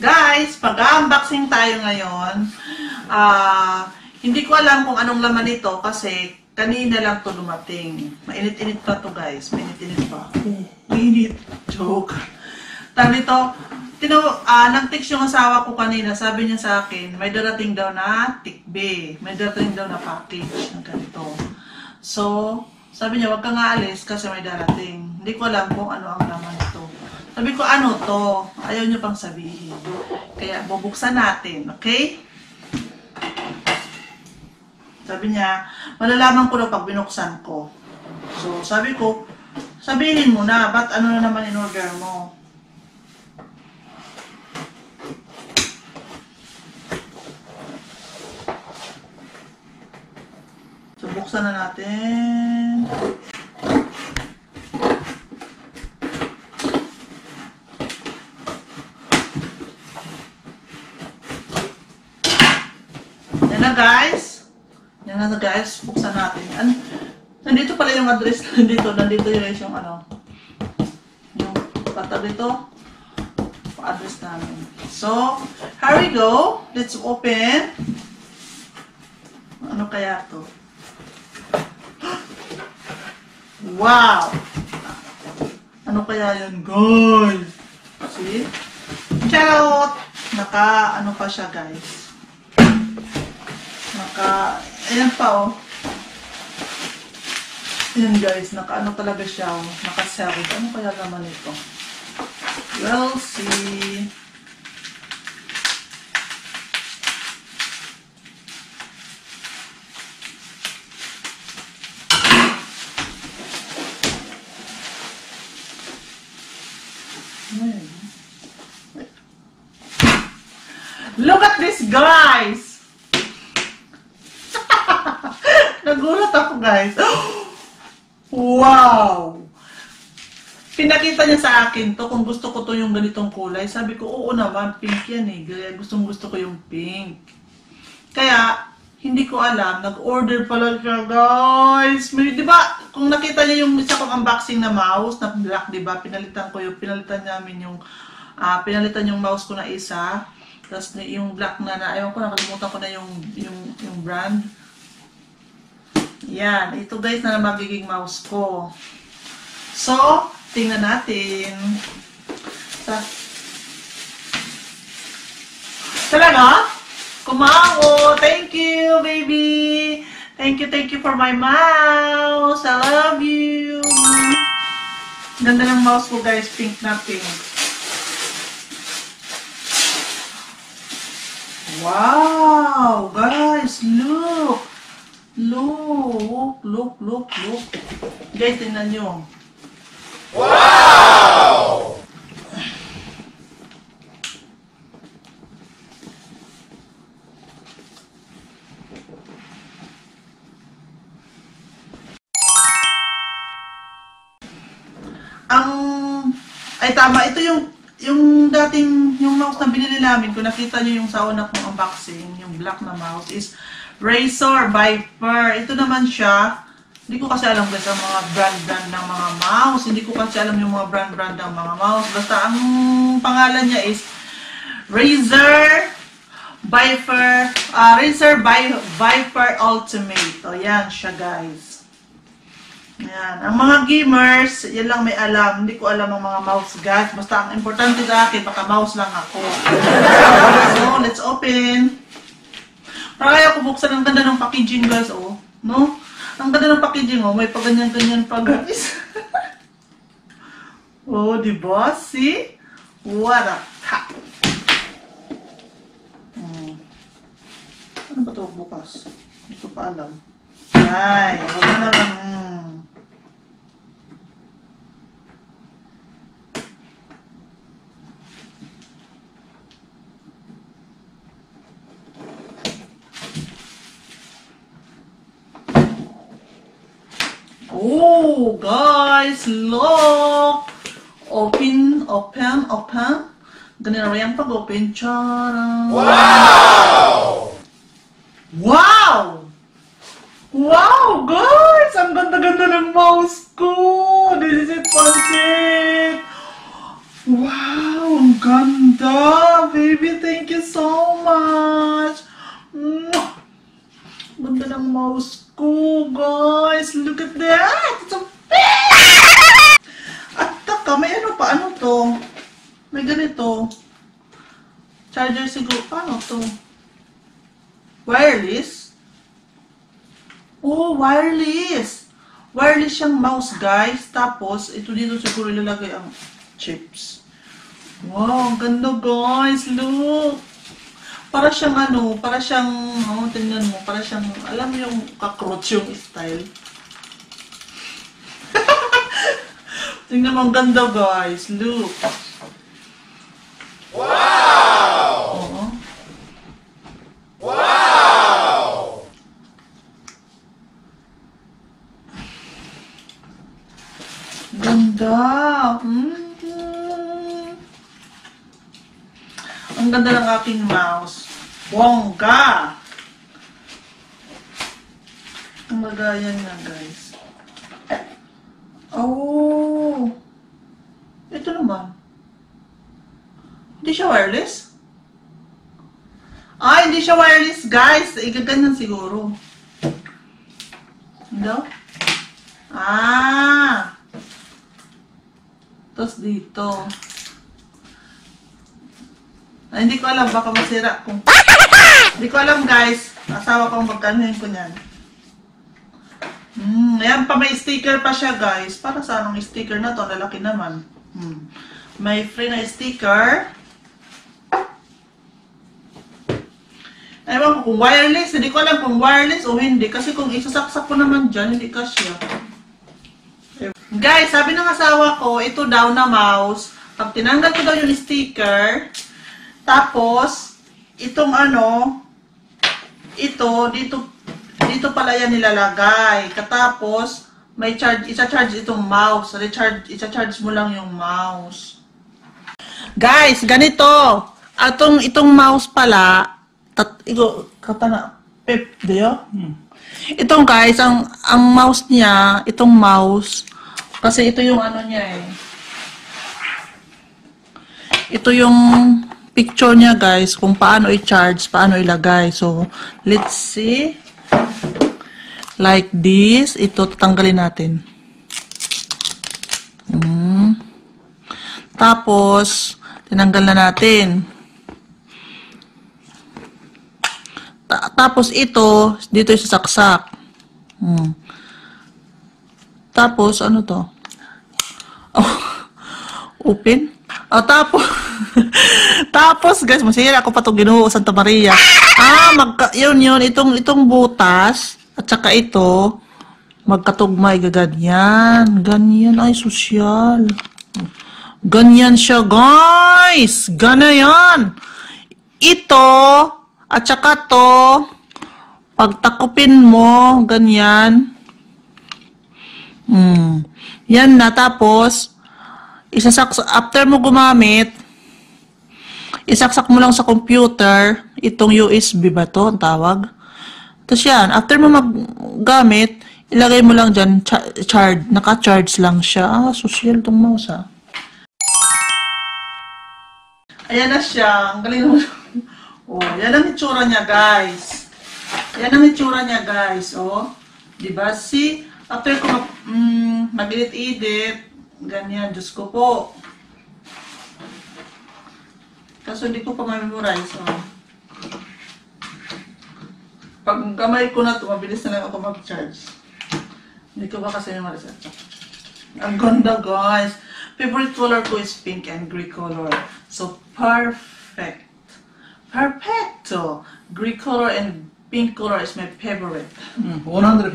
Guys, pag-unboxing tayo ngayon. Hindi ko alam kung anong laman nito kasi kanina lang to dumating. Mainit-init pa to guys. Mainit-init pa. Mainit. Joke. Tawag nito, nag-text yung asawa ko kanina. Sabi niya sa akin, may darating daw na tikbe. May darating daw na package ng ganito. So, sabi niya, wag kang aalis kasi may darating. Hindi ko alam kung ano ang laman nito. Sabi ko, ano to? Ayaw niyo pang sabihin. Kaya, bubuksan natin. Okay? Sabi niya, malalaman ko na pag binuksan ko. So, sabi ko, sabihin mo na, ba't ano na naman in-order mo? So, buksan na natin. Yan na guys, buksan natin. Nandito pala yung address, nandito guys yung yung patag dito, address namin. So, here we go. Let's open. Ano kaya to? Wow! Ano kaya yun guys? See? Charot! Ano pa siya guys? Ayan pa oh. Ayan guys, ano talaga siya oh. Naka-sealed. Ano kaya naman ito? We'll see. Look at this guys! Nagulat ako guys. Wow! Pinakita niya sa akin to kung gusto ko to yung ganitong kulay. Sabi ko, oo naman, pink yan eh. Gustong gusto ko yung pink. Kaya, hindi ko alam. Nag-order pala siya guys. Di ba, kung nakita niya yung isa kong unboxing na mouse, na black, di ba? Pinalitan yung mouse ko na isa. Tapos yung black na ayaw ko, nakalimutan ko na yung brand. Yan. Ito guys na magiging mouse ko. So, tingnan natin. Talaga? Kumango! Thank you, baby! Thank you for my mouse! I love you! Ganda ng mouse ko guys. Pink na pink. Wow! Guys, look! Look. Guys, tingnan nyo. Wow! Ay tama, ito yung dating, yung mouse na binili namin, kung nakita nyo yung sa una kong unboxing, yung black na mouse is Razer Viper. Ito naman siya. Hindi ko kasi alam guys ang mga brand ng mga mouse. Hindi ko kasi alam yung mga brand ng mga mouse. Basta ang pangalan niya is Razer Viper. Razer Viper Ultimate. O yan siya guys. Yan. Ang mga gamers, yan lang may alam. Hindi ko alam ang mga mouse guys. Basta ang importante sa akin, baka mouse lang ako. So, let's open. Kaya ko buksan, ang ganda ng packaging guys, oh. No? Ang ganda ng packaging, oh. May paganyan-ganyan pa guys. Oh, diba? See? What a pack. Ano ba ito bukas? Hindi ko pa alam. Ay, wala na lang. Oh, guys, look! Open. Ganyan na yung pag-open. Wow! Wow! Wow, guys! Ang ganda-ganda ng mouse ko! This is it, Pansit! Wow! Ang ganda! ganda! Baby, thank you so much! Mwah! Ganda ng mouse ko, guys! Look at that! It's a pink! At taka, may ano pa? Ano to? May ganito. Charger siguro. Paano to? Wireless? Oh, wireless! Wireless siyang mouse, guys. Tapos, ito dito siguro ilalagay ang chips. Wow, ang ganda, guys. Look! Para siyang ano, para siyang, oh, tingnan mo, para siyang, alam mo yung cockroach yung style. Tingnan mo, ang ganda, guys. Look. Wow! Oo. Wow! Ganda. Ang ganda ng aking mouse. Bongga! Ang magayan na, guys. Oh! Ito naman. Hindi siya wireless? Ah, hindi siya wireless, guys. Igaganyan siguro. Hindi? Ah! Tapos dito. Ay, hindi ko alam, baka masira kung... Hindi ko alam, guys. Asawa kong magkanuhin ko niyan. Ayan pa, may sticker pa siya, guys. Para sa anong sticker na to? Lalaki naman. May free na sticker. Ewan ko kung wireless. Hindi ko alam kung wireless o hindi. Kasi kung isasaksak ko naman dyan, hindi kasya. Guys, sabi ng asawa ko, ito daw na mouse. Pag tinanggal ko daw yung sticker, tapos, itong ano, dito pala yan nilalagay. Katapos, may charge, isa-charge itong mouse. Isa-charge mo lang yung mouse. Guys, ganito. Itong mouse pala, itong guys, ang mouse niya, itong mouse, kasi ito yung ano niya eh. Ito yung picture niya, guys, kung paano i-charge, paano ilagay. So, let's see. Like this. Ito, tatanggalin natin. Tapos, tinanggal na natin. Tapos, ito, dito isasaksak. Tapos, ano to? Oh, open? Tapos, guys, masira ako pa itong Ginoo Santa Maria. Yun, itong butas, at saka ito, magkatugma, ganyan. Ganyan, ay, sosyal. Ganyan siya, guys. Ganyan. Ito, at saka to, pagtakupin mo, ganyan. Yan na, tapos, after mo gumamit, isaksak mo lang sa computer, itong USB ba to, ang tawag? Tapos yan, after mo maggamit, ilagay mo lang dyan, naka-charge lang siya. Social tong mouse, ha. Ayan na siya, ang galing naman. Oh, yan ang itsura niya, guys. Yan ang itsura niya, guys, oh. Diba? See, after ko mag-edit, ganyan, Diyos ko po. Kaso hindi ko pa ma-memorize. Oh. Pag kamay ko na ito, mabilis na lang ako mag-charge. Hindi ko ba kasi memorize ito. Ang ganda, guys. Favorite color ko is pink and gray color. So, perfect. Perfecto. Gray color and pink color is my favorite. $150.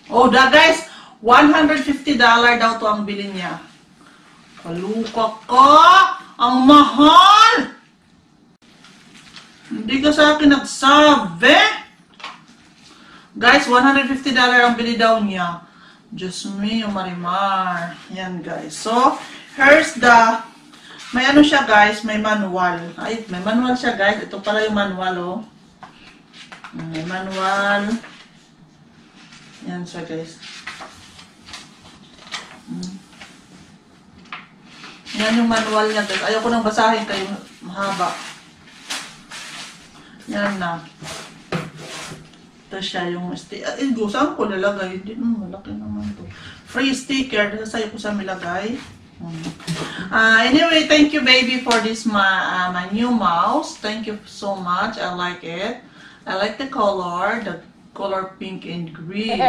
Oh, guys, $150 daw to ang bilhin niya. Kaluka ka! Ang mahal! Hindi ka sa akin nagsabi. Guys, $150 ang bili daw niya. Diyos me, yung marimar. Yan, guys. So, here's the... May ano siya, guys. May manual. Ay, may manual siya, guys. Ito pala yung manual, oh. May manual. Yan siya, guys. Yan yung manual niya, guys. Ayaw ko nang basahin kayo mahaba. Yan na. Ito siya yung saan ko nilagay? Hindi malaki naman to. Free sticker. Sa'yo ko sa milagay. Anyway, thank you baby for this my new mouse. Thank you so much. I like it. I like the color pink and green.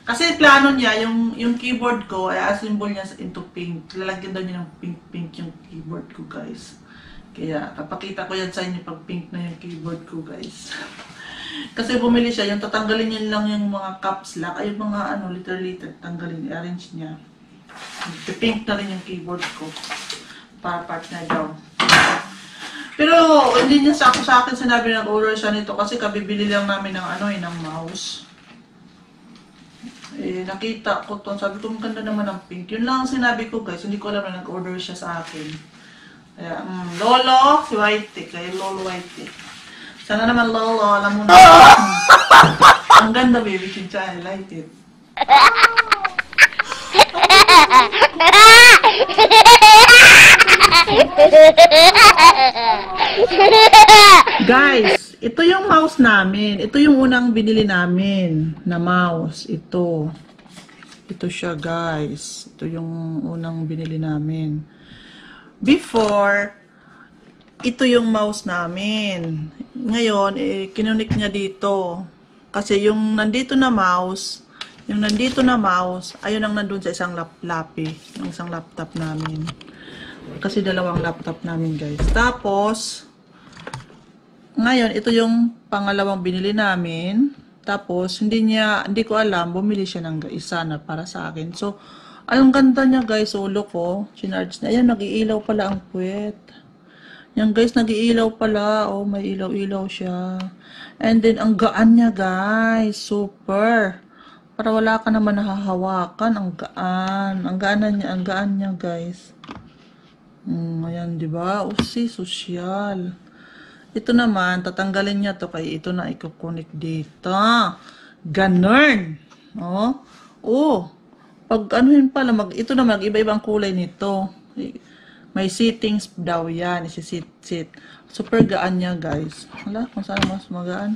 Kasi plano niya, yung keyboard ko, ay assemble niya into pink. Lalagyan daw niya ng pink yung keyboard ko, guys. Kaya, kapakita ko yan sa inyo pag pink na yung keyboard ko, guys. Kasi bumili siya, yung tatanggalin niya lang yung mga caps lock, ay yung mga liter, tanggalin, i-arrange niya. Pink na rin yung keyboard ko. Para part na daw. Pero, hindi niya sa akin sinabi nag-order siya nito kasi kabibili lang namin ng ng mouse. Nakita ko to, sabi ko, maganda naman ang pink. Yun lang ang sinabi ko, guys. Hindi ko alam na nag-order siya sa akin. Kaya, Lolo, si Whitey. Kaya Lolo Whitey. Sana naman, Lolo, alam mo na. Ang ganda, baby. Chincha, I like it. Guys, ito yung mouse namin. Ito yung unang binili namin na mouse. Ito siya, guys. Ito yung unang binili namin. Before, ito yung mouse namin. Ngayon, kinunik niya dito. Kasi yung nandito na mouse, ayun ang nandun sa isang ng isang laptop namin. Kasi dalawang laptop namin, guys. Tapos, ngayon, ito yung pangalawang binili namin. Tapos, hindi ko alam, bumili siya ng isa na para sa akin. So, ang ganda niya, guys. Ulo ko, chinarge na. Ayan, nag-iilaw pala ang puwet. Yan, guys, nag-iilaw pala. Oh, may ilaw-ilaw siya. And then, ang gaan niya, guys. Super. Para wala ka naman nahahawakan. Ang gaan. Ang gaan niya, guys. Ayan, diba? Usi, sosyal. Ito naman, tatanggalin niya to kaya ito na ikukunik dito. Ganun. Pag anuhin pala, ito na iba-ibang kulay nito. May settings daw yan. Isi-sit. Super gaan niya, guys. Wala, kung saan mas magaan.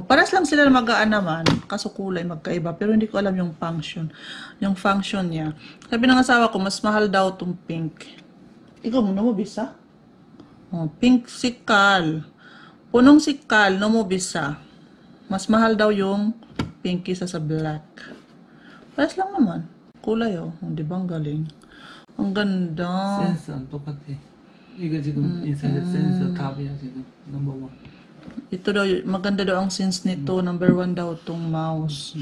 Paras lang sila magaan naman. Kaso kulay magkaiba. Pero hindi ko alam yung function. Yung function niya. Sabi ng asawa ko, mas mahal daw itong pink. Ikaw mo bisa? Pink sikal. Punong sikal, bisa. Mas mahal daw yung pink kisa sa black. Pares lang naman. Kulay, Di ba ang galing? Ang ganda. Sensor, 똑같아. 이거 지금 인터넷 센서 탑이야 지금 number 1. Ito daw, maganda daw ang sense nito. Number 1 daw itong mouse.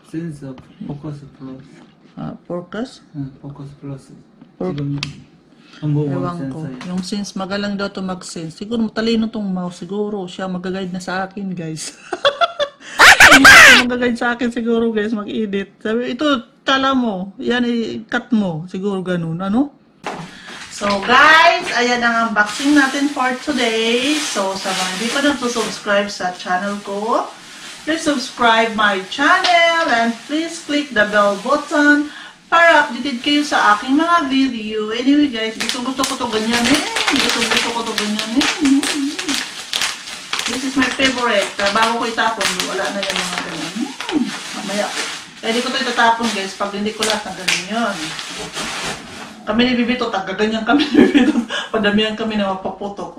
Sensor, focus plus. Focus? Focus plus. 지금 number 1 Ewan ko. sensor. Yung sense, magalang daw ito mag-sense. Siguro matalino itong mouse. Siguro siya mag-guide na sa akin, guys. Mag-guide sa akin siguro, guys, mag-edit. Sabi, ito, tala mo. Yan, cut mo. Siguro ganun. So, guys, ayan ang unboxing natin for today. So, sa mga hindi pa nagsusubscribe sa channel ko, please subscribe my channel and please click the bell button para updated kayo sa aking mga video. Anyway, guys, gusto ko to ganyan Gusto ko to ganyan This is my favorite. Bago ko itapon, wala na yung mga ganyan. Mamaya. Kaya di ko ito itatapon, guys, pag hindi ko lahat ng ganyan yun. Kami ni Bibito, ganyan kami ni Bibito. Padamihan kami na mapaputok.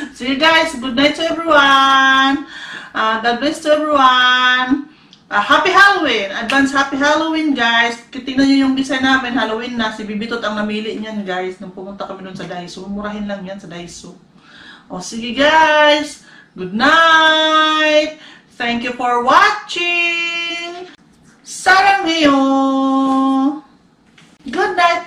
See you guys. Good night to everyone. God bless to everyone. Happy Halloween. Advance Happy Halloween, guys. Tingnan nyo yung design namin. Halloween na. Si Bibito ang namili niyan, guys. Nung pumunta kami dun sa Daiso. Murahin lang yan sa Daiso. Sige, guys. Good night. Thank you for watching. Saranghayo. Good night.